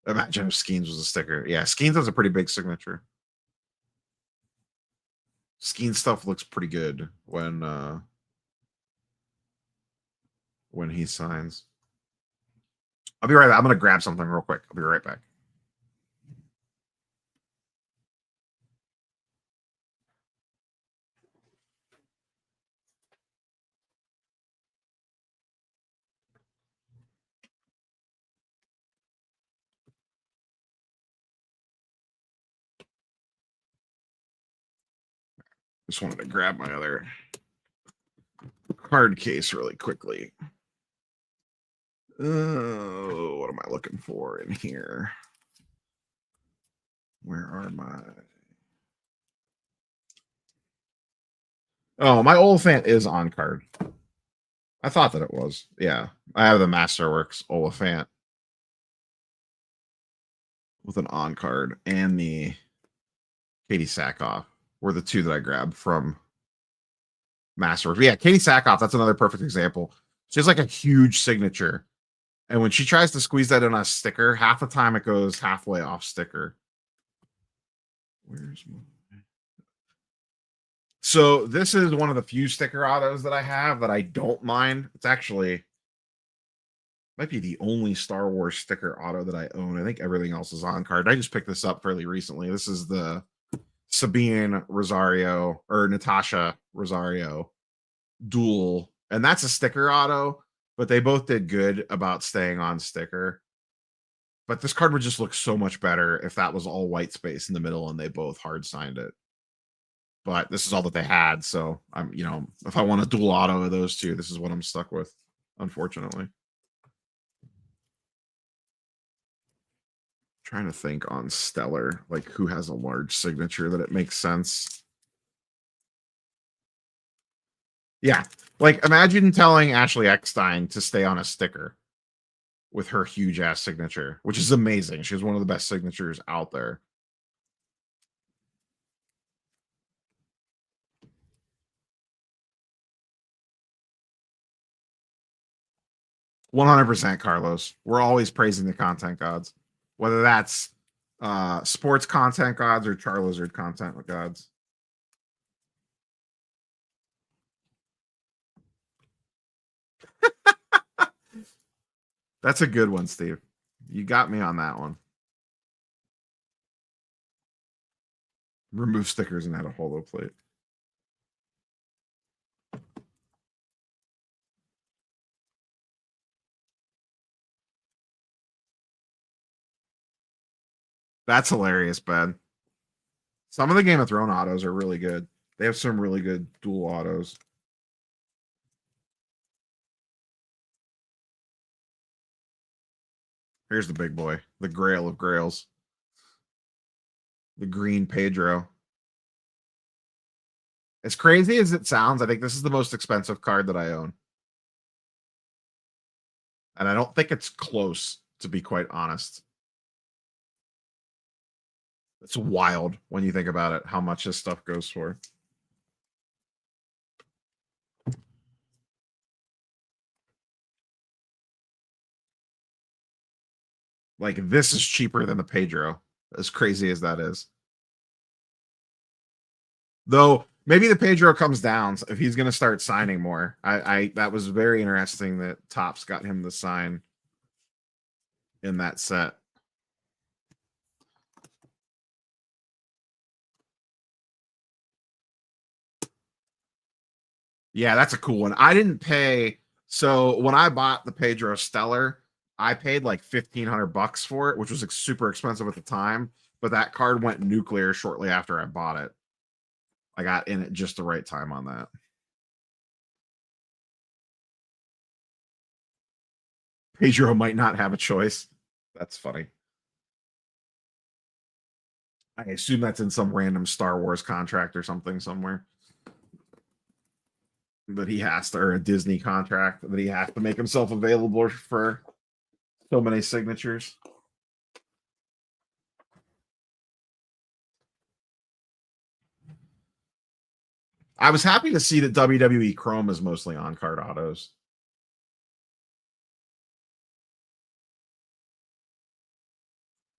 A: Imagine if Skeens was a sticker. Yeah, Skeens has a pretty big signature. Skeens stuff looks pretty good when he signs. I'll be right back. I'm gonna grab something real quick. I'll be right back. Just wanted to grab my other card case really quickly. Oh, what am I looking for in here? Where are my... Oh, my Oliphant is on card. I thought that it was. Yeah, I have the Masterworks Oliphant with an on card, and the Katie Sackhoff were the two that I grabbed from Masterworks. But yeah, Katie Sackhoff, that's another perfect example. She has like a huge signature. And when she tries to squeeze that in a sticker, half the time it goes halfway off sticker. Where's my... So this is one of the few sticker autos that I have that I don't mind. It's actually might be the only Star Wars sticker auto that I own. I think everything else is on card. I just picked this up fairly recently. This is the Sabine Rosario or Natasha Rosario duel, and that's a sticker auto, but they both did good about staying on sticker. But this card would just look so much better if that was all white space in the middle and they both hard signed it. But this is all that they had, so I'm, if I want a dual auto of those two, this is what I'm stuck with, unfortunately. Trying to think on Stellar, like who has a large signature that it makes sense. Yeah, like imagine telling Ashley Eckstein to stay on a sticker with her huge ass signature, which is amazing. She has one of the best signatures out there. %, Carlos. We're always praising the content gods, whether that's sports content gods or Charlizard content gods. That's a good one, Steve. You got me on that one. Remove stickers and add a holo plate. That's hilarious, Ben. Some of the Game of Thrones autos are really good. They have some really good dual autos. Here's the big boy, the grail of grails. The green Pedro. As crazy as it sounds, I think this is the most expensive card that I own. And I don't think it's close, to be quite honest. It's wild when you think about it, how much this stuff goes for. Like, this is cheaper than the Pedro, as crazy as that is. Though, maybe the Pedro comes down if he's going to start signing more. That was very interesting that Topps got him the sign in that set. Yeah, that's a cool one. I didn't pay. So when I bought the Pedro Stellar, I paid like $1,500 for it, which was like super expensive at the time. But that card went nuclear shortly after I bought it. I got in at just the right time on that. Pedro might not have a choice. That's funny. I assume that's in some random Star Wars contract or something somewhere. That he has to, or a Disney contract that he has to make himself available for so many signatures. I was happy to see that WWE Chrome is mostly on card autos.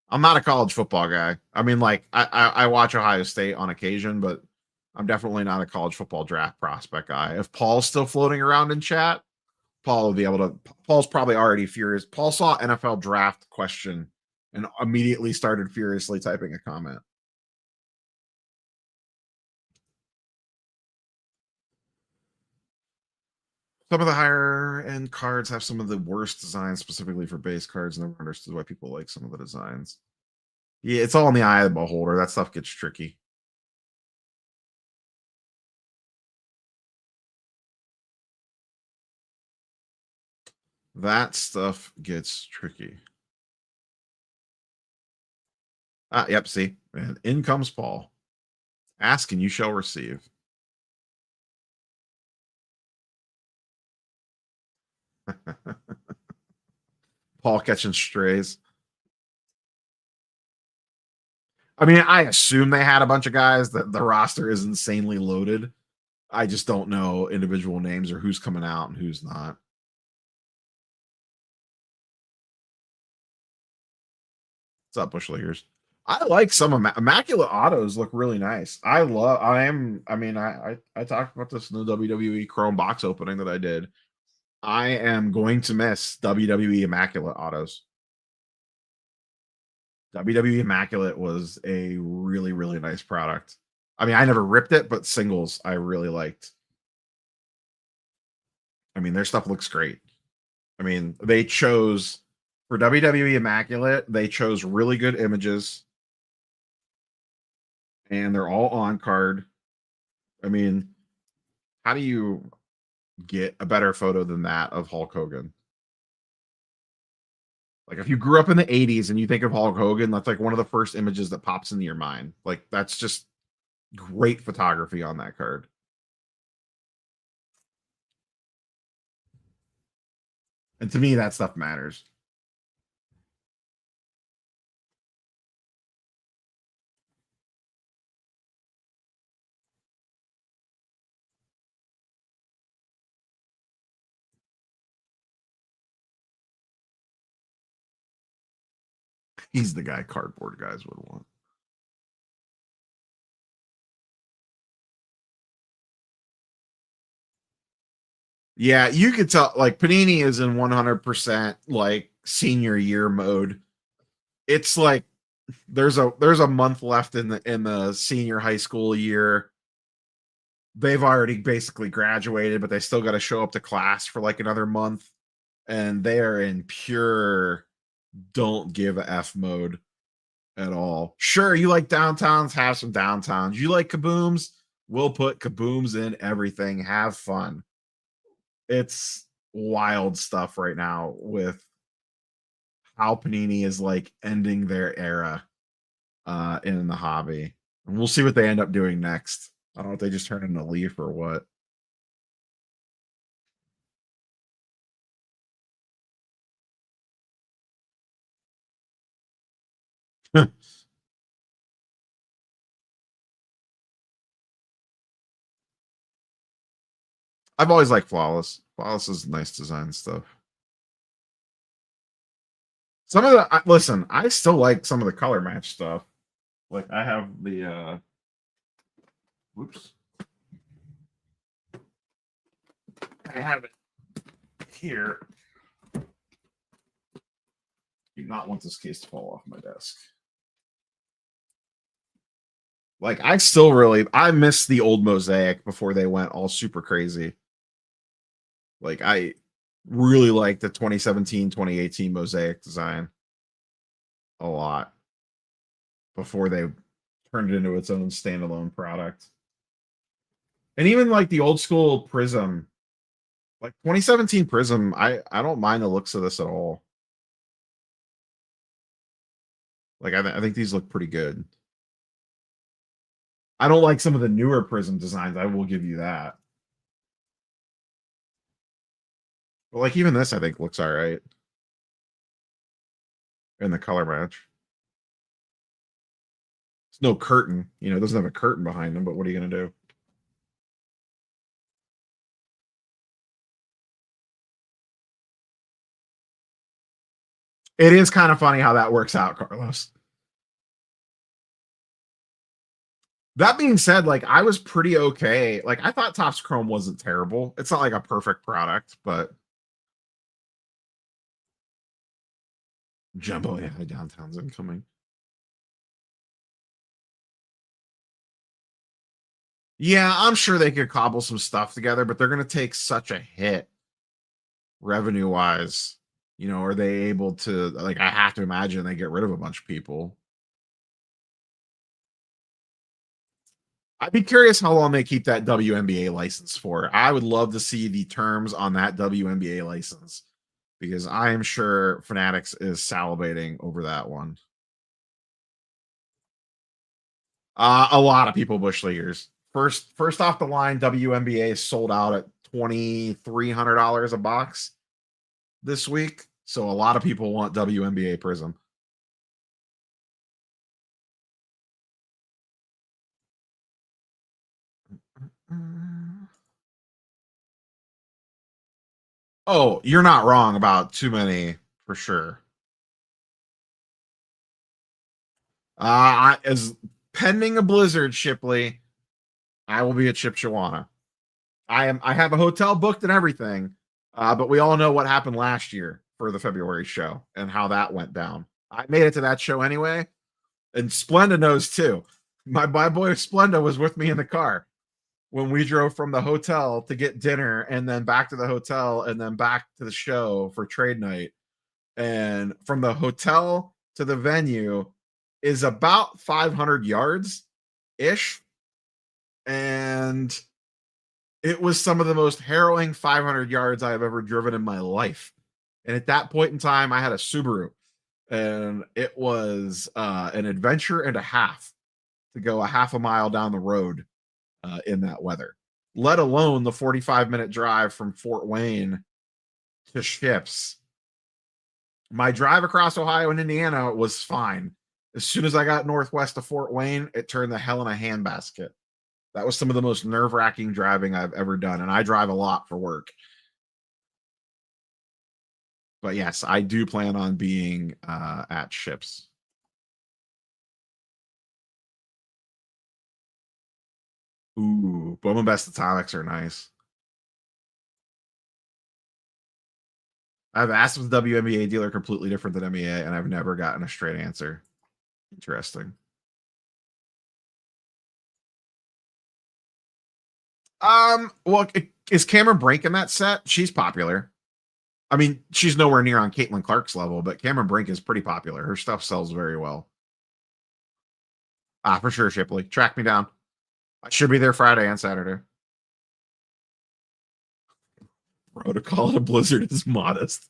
A: I'm not a college football guy. I mean, like I watch Ohio State on occasion, but I'm definitely not a college football draft prospect guy. If Paul's still floating around in chat, Paul will be able to. Paul's probably already furious. Paul saw NFL draft question and immediately started furiously typing a comment. Some of the higher end cards have some of the worst designs specifically for base cards. Never understood why people like some of the designs. Yeah, it's all in the eye of the beholder. That stuff gets tricky. That stuff gets tricky. Yep, see. And in comes Paul. Ask and you shall receive. Paul catching strays. I mean, I assume they had a bunch of guys that the roster is insanely loaded. I just don't know individual names or who's coming out and who's not. What's up, Bushleggers? I like some immaculate autos look really nice. I talked about this in the WWE Chrome box opening that I did. I am going to miss WWE Immaculate autos. WWE Immaculate was a really, really nice product. I mean, I never ripped it, but singles I really liked. I mean, their stuff looks great. I mean, they chose For WWE Immaculate, they chose really good images, and they're all on card. I mean, how do you get a better photo than that of Hulk Hogan? Like, if you grew up in the 80s and you think of Hulk Hogan, that's like one of the first images that pops into your mind. Like, that's just great photography on that card. And to me, that stuff matters. He's the guy cardboard guys would want. Yeah, you could tell like Panini is in 100% like senior year mode. It's like there's a month left in the senior high school year. They've already basically graduated, but they still got to show up to class for like another month, and they are in pure don't give a F mode at all. Sure, you like downtowns, have some downtowns. You like kabooms, we'll put kabooms in everything. Have fun. It's wild stuff right now with how Panini is like ending their era in the hobby. And we'll see what they end up doing next. I don't know if they just turn into Leaf or what. I've always liked Flawless. Flawless is nice design stuff. Some of the listen, I still like some of the color match stuff. Like I have the whoops. I have it here. Do not want this case to fall off my desk. Like I miss the old Mosaic before they went all super crazy. Like I really like the 2017, 2018 Mosaic design a lot before they turned it into its own standalone product. And even like the old school Prism, like 2017 Prism, I don't mind the looks of this at all. Like I think these look pretty good. I don't like some of the newer Prism designs. I will give you that. But like even this, I think looks all right in the color match. It's no curtain, you know, it doesn't have a curtain behind them. But what are you gonna do? It is kind of funny how that works out, Carlos. That being said, like I was pretty okay. Like I thought Topps Chrome wasn't terrible. It's not like a perfect product, but Jumbo, yeah, downtown's incoming. Yeah, I'm sure they could cobble some stuff together, but they're going to take such a hit revenue wise. You know, are they able to, like, I have to imagine they get rid of a bunch of people. I'd be curious how long they keep that WNBA license for. I would love to see the terms on that WNBA license because I am sure Fanatics is salivating over that one. A lot of people bush leaguers. First off the line, WNBA is sold out at $2,300 a box this week. So a lot of people want WNBA Prism. Oh, you're not wrong about too many for sure. As pending a blizzard, Shipley, I will be at Chipshawana. I have a hotel booked and everything. But we all know what happened last year for the February show and how that went down. I made it to that show anyway, and Splenda knows too. My boy Splenda was with me in the car when we drove from the hotel to get dinner and then back to the hotel and then back to the show for trade night. And from the hotel to the venue is about 500 yards ish. And it was some of the most harrowing 500 yards I have ever driven in my life. And at that point in time, I had a Subaru, and it was an adventure and a half to go a half a mile down the road in that weather, let alone the 45-minute drive from Fort Wayne to Ships. My drive across Ohio and Indiana was fine. As soon as I got northwest of Fort Wayne, it turned the hell in a handbasket. That was some of the most nerve-wracking driving I've ever done, and I drive a lot for work. But yes, I do plan on being at Ships. Ooh, Bowman Best Atomics are nice. I've asked if the WNBA dealer completely different than MEA, and I've never gotten a straight answer. Interesting. Well, is Cameron Brink in that set? She's popular. I mean, she's nowhere near on Caitlin Clark's level, but Cameron Brink is pretty popular. Her stuff sells very well. For sure, Shipley. Track me down. I should be there Friday and Saturday. Bro, to call it a blizzard is modest.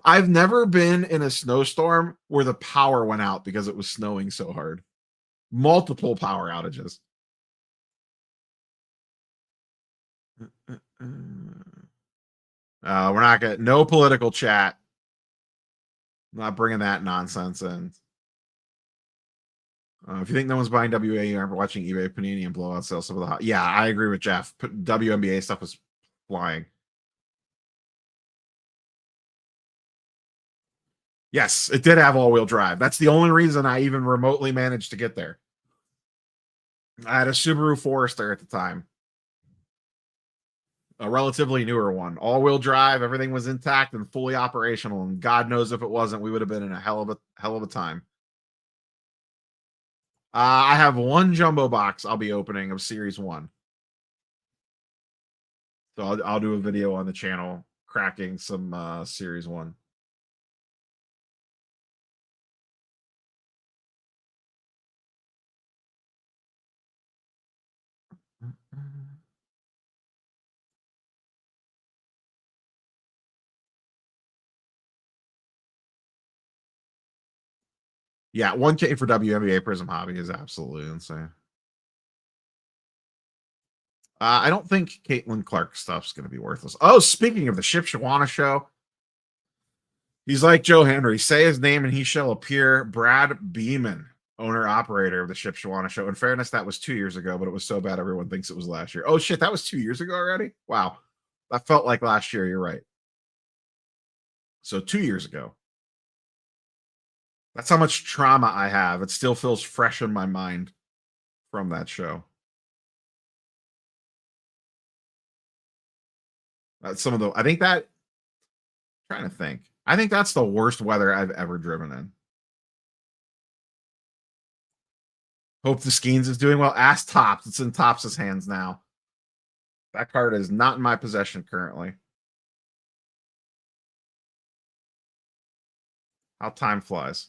A: I've never been in a snowstorm where the power went out because it was snowing so hard. Multiple power outages. We're not getting no political chat. I'm not bringing that nonsense in. If you think no one's buying WA, you aren't watching eBay, Panini, and blowout sales. Some of the hot. Yeah, I agree with Jeff. WNBA stuff is flying. Yes, it did have all-wheel drive. That's the only reason I even remotely managed to get there. I had a Subaru Forester at the time, a relatively newer one, all-wheel drive. Everything was intact and fully operational. And God knows if it wasn't, we would have been in a hell of a time. I have one jumbo box I'll be opening of Series 1. So I'll do a video on the channel cracking some Series 1. Yeah, 1K for WNBA Prism Hobby is absolutely insane. I don't think Caitlin Clark stuff's going to be worthless. Oh, speaking of the Shipshawana show, he's like Joe Henry. Say his name and he shall appear. Brad Beeman, owner operator of the Shipshawana show. In fairness, that was 2 years ago, but it was so bad everyone thinks it was last year. Oh shit, that was 2 years ago already. Wow, that felt like last year. You're right. So 2 years ago. That's how much trauma I have. It still feels fresh in my mind from that show. That's some of the. I think that. I'm trying to think. I think that's the worst weather I've ever driven in. Hope the Skeens is doing well. Ask Tops. It's in Tops' hands now. That card is not in my possession currently. How time flies.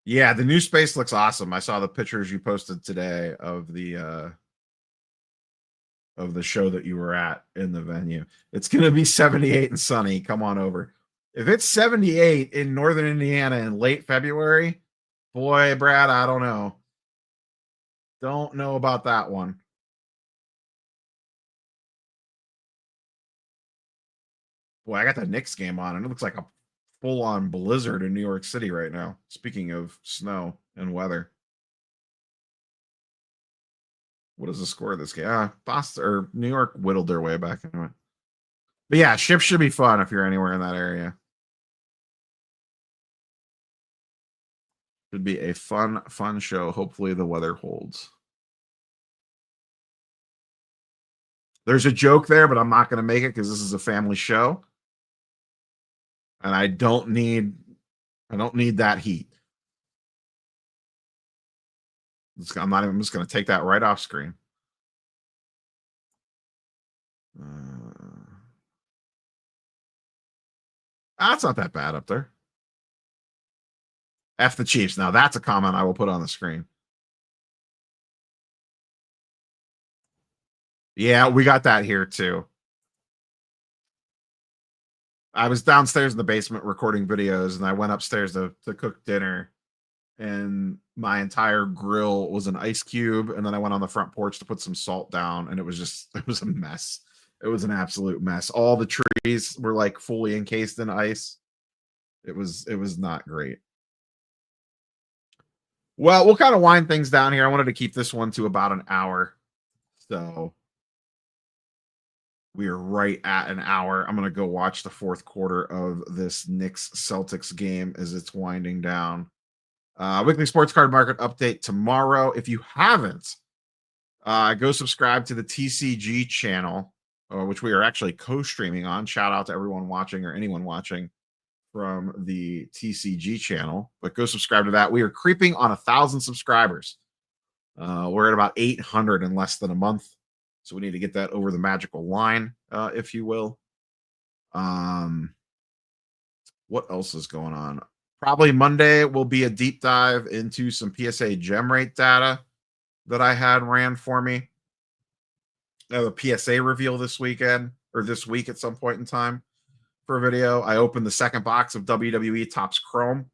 A: Yeah, the new space looks awesome. I saw the pictures you posted today of the show that you were at in the venue. It's going to be 78 and sunny. Come on over. If it's 78 in northern Indiana in late February, boy, Brad, I don't know. Don't know about that one. Boy, I got the Knicks game on, and it looks like a full-on blizzard in New York City right now. Speaking of snow and weather. What is the score of this game? Boston or New York whittled their way back into it. But yeah, Ships should be fun if you're anywhere in that area. Should be a fun show. Hopefully the weather holds. There's a joke there, but I'm not going to make it because this is a family show. And I don't need that heat. I'm just going to take that right off screen. That's not that bad up there. F the Chiefs. Now that's a comment I will put on the screen. Yeah, we got that here too. I was downstairs in the basement recording videos, and I went upstairs to cook dinner, and my entire grill was an ice cube. And then I went on the front porch to put some salt down, and it was a mess. It was an absolute mess. All the trees were like fully encased in ice. It was not great. Well, we'll kind of wind things down here. I wanted to keep this one to about an hour. So we are right at an hour. I'm going to go watch the fourth quarter of this Knicks Celtics game as it's winding down. Weekly sports card market update tomorrow. If you haven't, go subscribe to the TCG channel, which we are actually co-streaming on. Shout out to everyone watching or anyone watching from the TCG channel, but go subscribe to that. We are creeping on 1,000 subscribers. We're at about 800 in less than a month. So we need to get that over the magical line, if you will. What else is going on? Probably Monday will be a deep dive into some PSA gem rate data that I had ran for me. I have a PSA reveal this weekend or this week at some point in time for a video. I opened the second box of WWE Topps Chrome.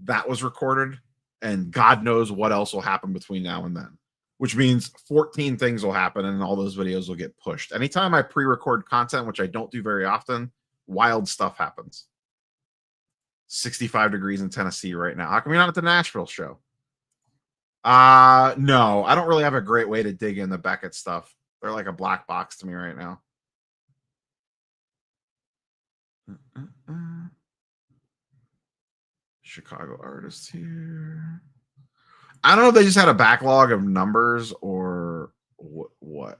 A: That was recorded, and God knows what else will happen between now and then, which means 14 things will happen and all those videos will get pushed. Anytime I pre-record content, which I don't do very often, wild stuff happens. 65 degrees in Tennessee right now. How come you're not at the Nashville show? No, I don't really have a great way to dig in the Beckett stuff. They're like a black box to me right now. Chicago artist here. I don't know if they just had a backlog of numbers or what.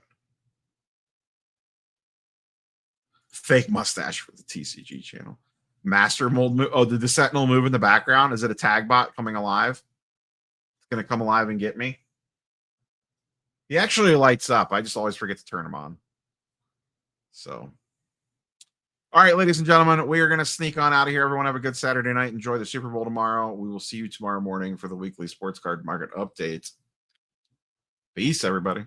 A: Fake mustache for the TCG channel. Master mold move. Oh, did the Sentinel move in the background? Is it a tag bot coming alive? It's going to come alive and get me. He actually lights up. I just always forget to turn him on. So, all right, ladies and gentlemen, we are going to sneak on out of here. Everyone have a good Saturday night. Enjoy the Super Bowl tomorrow. We will see you tomorrow morning for the weekly sports card market update. Peace, everybody.